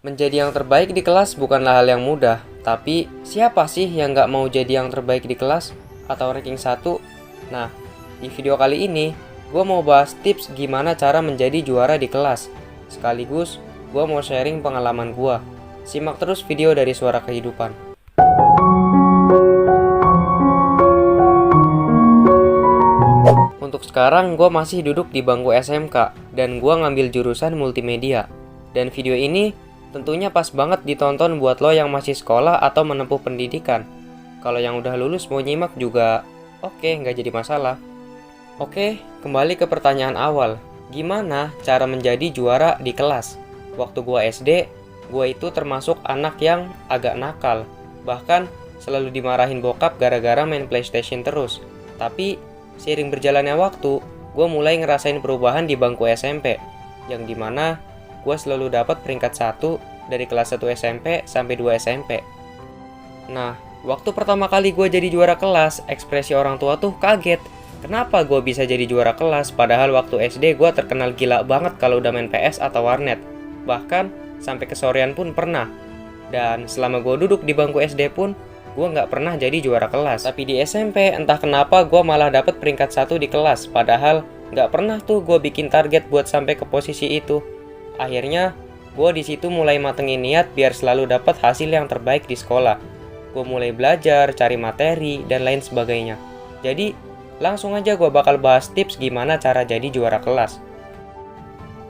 Menjadi yang terbaik di kelas bukanlah hal yang mudah, tapi siapa sih yang nggak mau jadi yang terbaik di kelas atau ranking 1? Nah, di video kali ini, gue mau bahas tips gimana cara menjadi juara di kelas. Sekaligus, gue mau sharing pengalaman gue. Simak terus video dari Suara Kehidupan. Untuk sekarang, gue masih duduk di bangku SMK, dan gue ngambil jurusan multimedia. Dan video ini tentunya pas banget ditonton buat lo yang masih sekolah atau menempuh pendidikan. Kalau yang udah lulus mau nyimak juga oke, nggak jadi masalah. Oke, kembali ke pertanyaan awal. Gimana cara menjadi juara di kelas? Waktu gua SD, gua itu termasuk anak yang agak nakal. Bahkan selalu dimarahin bokap gara-gara main PlayStation terus. Tapi seiring berjalannya waktu, gua mulai ngerasain perubahan di bangku SMP. Yang dimana gue selalu dapat peringkat 1 dari kelas 1 SMP sampai 2 SMP. Nah, waktu pertama kali gue jadi juara kelas, ekspresi orang tua tuh kaget. Kenapa gue bisa jadi juara kelas, padahal waktu SD gue terkenal gila banget kalau udah main PS atau warnet. Bahkan, sampai kesorean pun pernah. Dan selama gue duduk di bangku SD pun, gue nggak pernah jadi juara kelas. Tapi di SMP, entah kenapa gue malah dapat peringkat 1 di kelas, padahal nggak pernah tuh gue bikin target buat sampai ke posisi itu. Akhirnya, gue di situ mulai matengin niat biar selalu dapat hasil yang terbaik di sekolah. Gue mulai belajar, cari materi, dan lain sebagainya. Jadi, langsung aja gue bakal bahas tips gimana cara jadi juara kelas.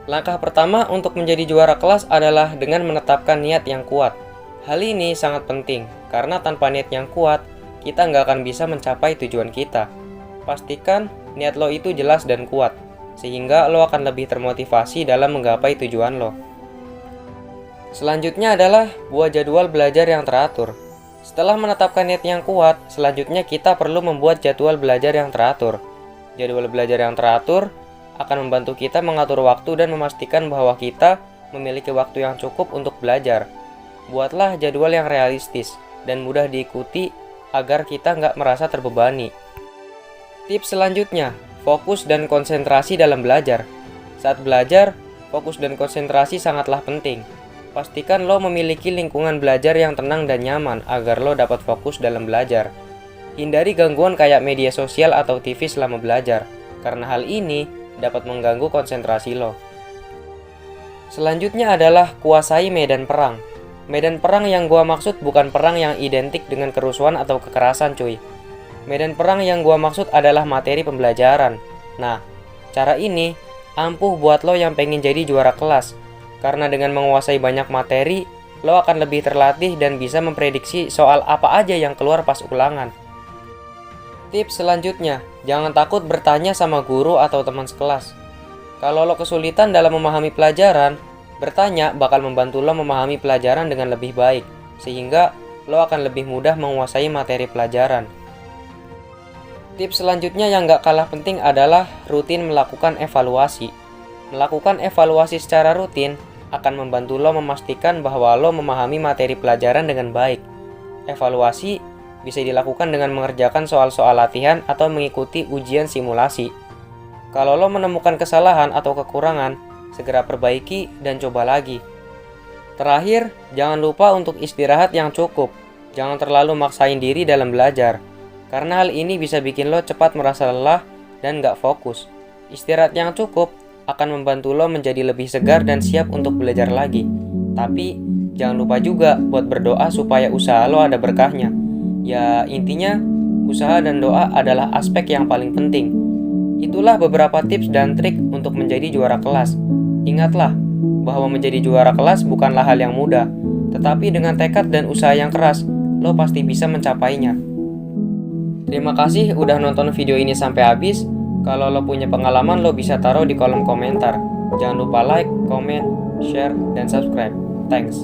Langkah pertama untuk menjadi juara kelas adalah dengan menetapkan niat yang kuat. Hal ini sangat penting, karena tanpa niat yang kuat, kita nggak akan bisa mencapai tujuan kita. Pastikan niat lo itu jelas dan kuat, sehingga lo akan lebih termotivasi dalam menggapai tujuan lo. Selanjutnya adalah buat jadwal belajar yang teratur. Setelah menetapkan niat yang kuat, selanjutnya kita perlu membuat jadwal belajar yang teratur. Jadwal belajar yang teratur akan membantu kita mengatur waktu dan memastikan bahwa kita memiliki waktu yang cukup untuk belajar. Buatlah jadwal yang realistis dan mudah diikuti agar kita nggak merasa terbebani. Tips selanjutnya, fokus dan konsentrasi dalam belajar. Saat belajar, fokus dan konsentrasi sangatlah penting. Pastikan lo memiliki lingkungan belajar yang tenang dan nyaman agar lo dapat fokus dalam belajar. Hindari gangguan kayak media sosial atau TV selama belajar, karena hal ini dapat mengganggu konsentrasi lo. Selanjutnya adalah kuasai medan perang. Medan perang yang gua maksud bukan perang yang identik dengan kerusuhan atau kekerasan, cuy. Medan perang yang gua maksud adalah materi pembelajaran. Nah, cara ini ampuh buat lo yang pengen jadi juara kelas. Karena dengan menguasai banyak materi, lo akan lebih terlatih dan bisa memprediksi soal apa aja yang keluar pas ulangan. Tips selanjutnya, jangan takut bertanya sama guru atau teman sekelas. Kalau lo kesulitan dalam memahami pelajaran, bertanya bakal membantu lo memahami pelajaran dengan lebih baik, sehingga lo akan lebih mudah menguasai materi pelajaran. Tips selanjutnya yang gak kalah penting adalah rutin melakukan evaluasi. Melakukan evaluasi secara rutin akan membantu lo memastikan bahwa lo memahami materi pelajaran dengan baik. Evaluasi bisa dilakukan dengan mengerjakan soal-soal latihan atau mengikuti ujian simulasi. Kalau lo menemukan kesalahan atau kekurangan, segera perbaiki dan coba lagi. Terakhir, jangan lupa untuk istirahat yang cukup. Jangan terlalu maksain diri dalam belajar. Karena hal ini bisa bikin lo cepat merasa lelah dan gak fokus. Istirahat yang cukup akan membantu lo menjadi lebih segar dan siap untuk belajar lagi. Tapi, jangan lupa juga buat berdoa supaya usaha lo ada berkahnya. Ya, intinya, usaha dan doa adalah aspek yang paling penting. Itulah beberapa tips dan trik untuk menjadi juara kelas. Ingatlah, bahwa menjadi juara kelas bukanlah hal yang mudah. Tetapi dengan tekad dan usaha yang keras, lo pasti bisa mencapainya. Terima kasih udah nonton video ini sampai habis. Kalau lo punya pengalaman, lo bisa taruh di kolom komentar. Jangan lupa like, comment, share, dan subscribe. Thanks.